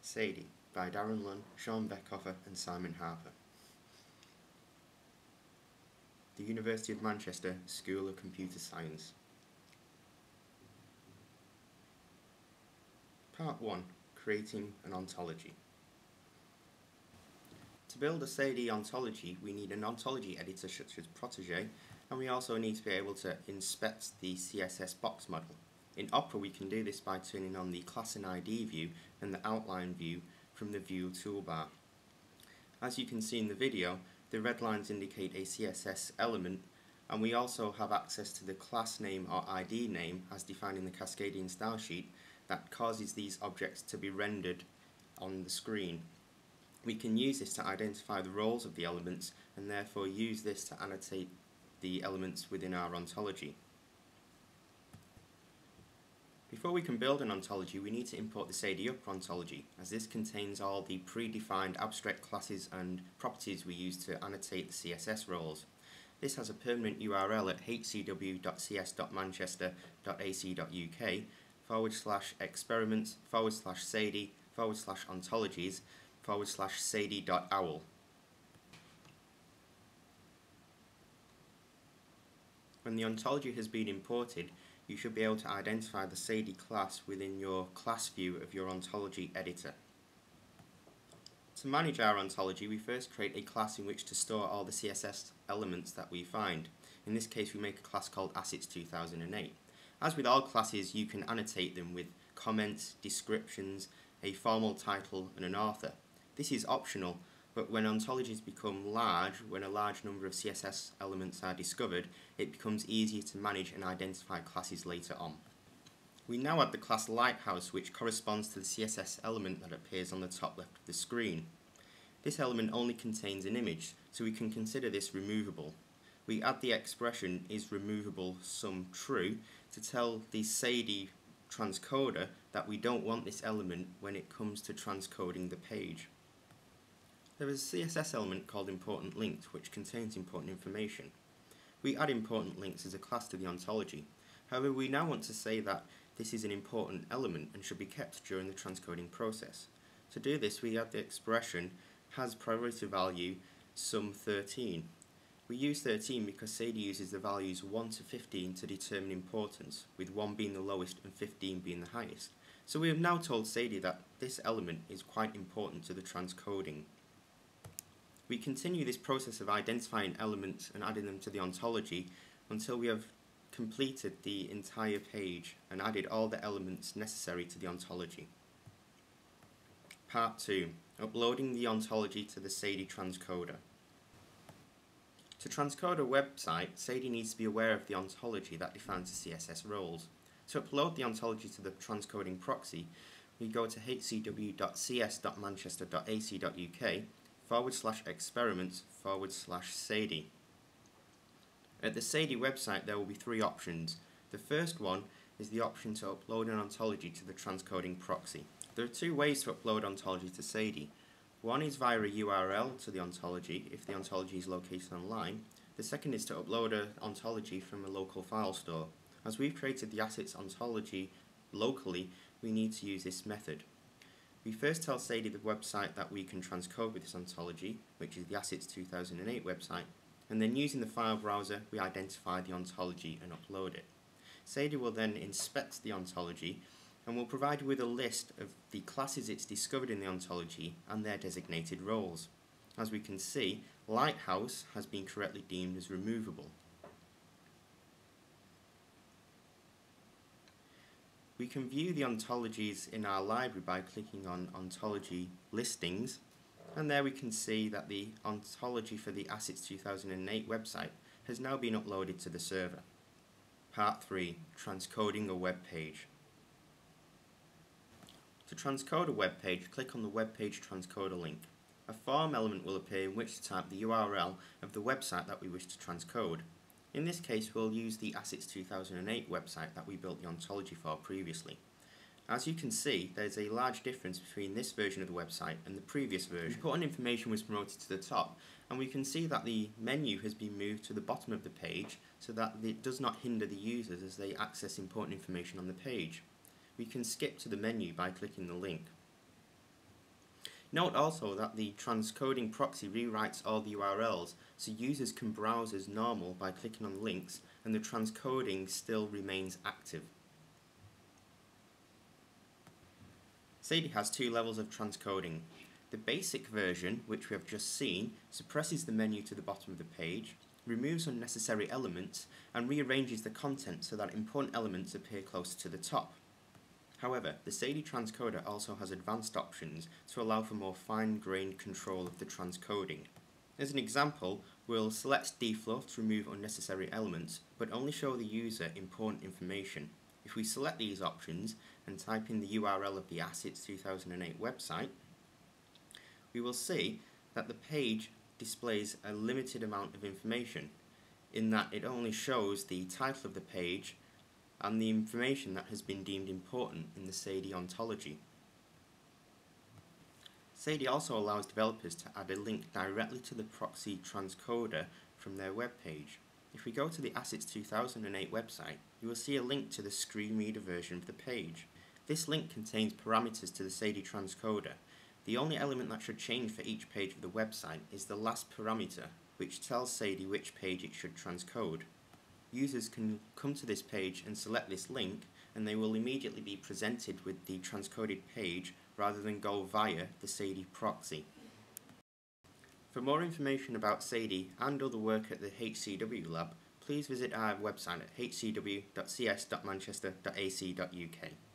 SADIe by Darren Lunn, Sean Beckhofer and Simon Harper. The University of Manchester School of Computer Science. Part 1. Creating an ontology. To build a SADIe ontology, we need an ontology editor such as Protégé, and we also need to be able to inspect the CSS box model. In Opera we can do this by turning on the Class and ID view and the Outline view from the View toolbar. As you can see in the video, the red lines indicate a CSS element, and we also have access to the class name or ID name as defined in the Cascadian style sheet that causes these objects to be rendered on the screen. We can use this to identify the roles of the elements and therefore use this to annotate the elements within our ontology. Before we can build an ontology, we need to import the SADIe Upper ontology, as this contains all the predefined abstract classes and properties we use to annotate the CSS roles. This has a permanent URL at hcw.cs.manchester.ac.uk/experiments/SADIe/ontologies/SADIe.owl. When the ontology has been imported, you should be able to identify the SADIe class within your class view of your ontology editor. To manage our ontology, we first create a class in which to store all the CSS elements that we find. In this case, we make a class called Assets 2008. As with all classes, you can annotate them with comments, descriptions, a formal title, and an author. This is optional, but when ontologies become large, when a large number of CSS elements are discovered, it becomes easier to manage and identify classes later on. We now add the class Lighthouse, which corresponds to the CSS element that appears on the top left of the screen. This element only contains an image, so we can consider this removable. We add the expression isRemovable_SUM_TRUE to tell the SADIe transcoder that we don't want this element when it comes to transcoding the page. There is a CSS element called ImportantLinks, which contains important information. We add important links as a class to the ontology. However, we now want to say that this is an important element and should be kept during the transcoding process. To do this, we add the expression has priority value sum13. We use 13 because SADIe uses the values 1 to 15 to determine importance, with 1 being the lowest and 15 being the highest. So we have now told SADIe that this element is quite important to the transcoding. We continue this process of identifying elements and adding them to the ontology until we have completed the entire page and added all the elements necessary to the ontology. Part 2. Uploading the ontology to the SADIe transcoder. To transcode a website, SADIe needs to be aware of the ontology that defines the CSS roles. To upload the ontology to the transcoding proxy, we go to hcw.cs.manchester.ac.uk/experiments/SADIe. At the SADIe website there will be three options. The first one is the option to upload an ontology to the transcoding proxy. There are two ways to upload ontology to SADIe. One is via a URL to the ontology if the ontology is located online. The second is to upload an ontology from a local file store. As we've created the assets ontology locally, we need to use this method. We first tell SADIe the website that we can transcode with this ontology, which is the Assets 2008 website, and then using the file browser we identify the ontology and upload it. SADIe will then inspect the ontology and will provide you with a list of the classes it's discovered in the ontology and their designated roles. As we can see, Lighthouse has been correctly deemed as removable. We can view the ontologies in our library by clicking on Ontology Listings, and there we can see that the ontology for the Assets 2008 website has now been uploaded to the server. Part 3. Transcoding a web page. To transcode a web page, click on the Web Page Transcoder link. A form element will appear in which to type the URL of the website that we wish to transcode. In this case, we'll use the Assets 2008 website that we built the ontology for previously. As you can see, there's a large difference between this version of the website and the previous version. Important information was promoted to the top, and we can see that the menu has been moved to the bottom of the page so that it does not hinder the users as they access important information on the page. We can skip to the menu by clicking the link. Note also that the transcoding proxy rewrites all the URLs, so users can browse as normal by clicking on links, and the transcoding still remains active. SADIe has two levels of transcoding. The basic version, which we have just seen, suppresses the menu to the bottom of the page, removes unnecessary elements, and rearranges the content so that important elements appear closer to the top. However, the SADIe transcoder also has advanced options to allow for more fine-grained control of the transcoding. As an example, we'll select deflow to remove unnecessary elements, but only show the user important information. If we select these options and type in the URL of the ASITS 2008 website, we will see that the page displays a limited amount of information, in that it only shows the title of the page and the information that has been deemed important in the SADIe ontology. SADIe also allows developers to add a link directly to the proxy transcoder from their web page. If we go to the ASITS 2008 website, you will see a link to the screen reader version of the page. This link contains parameters to the SADIe transcoder. The only element that should change for each page of the website is the last parameter, which tells SADIe which page it should transcode. Users can come to this page and select this link, and they will immediately be presented with the transcoded page rather than go via the SADIe proxy. For more information about SADIe and other work at the HCW lab, please visit our website at hcw.cs.manchester.ac.uk.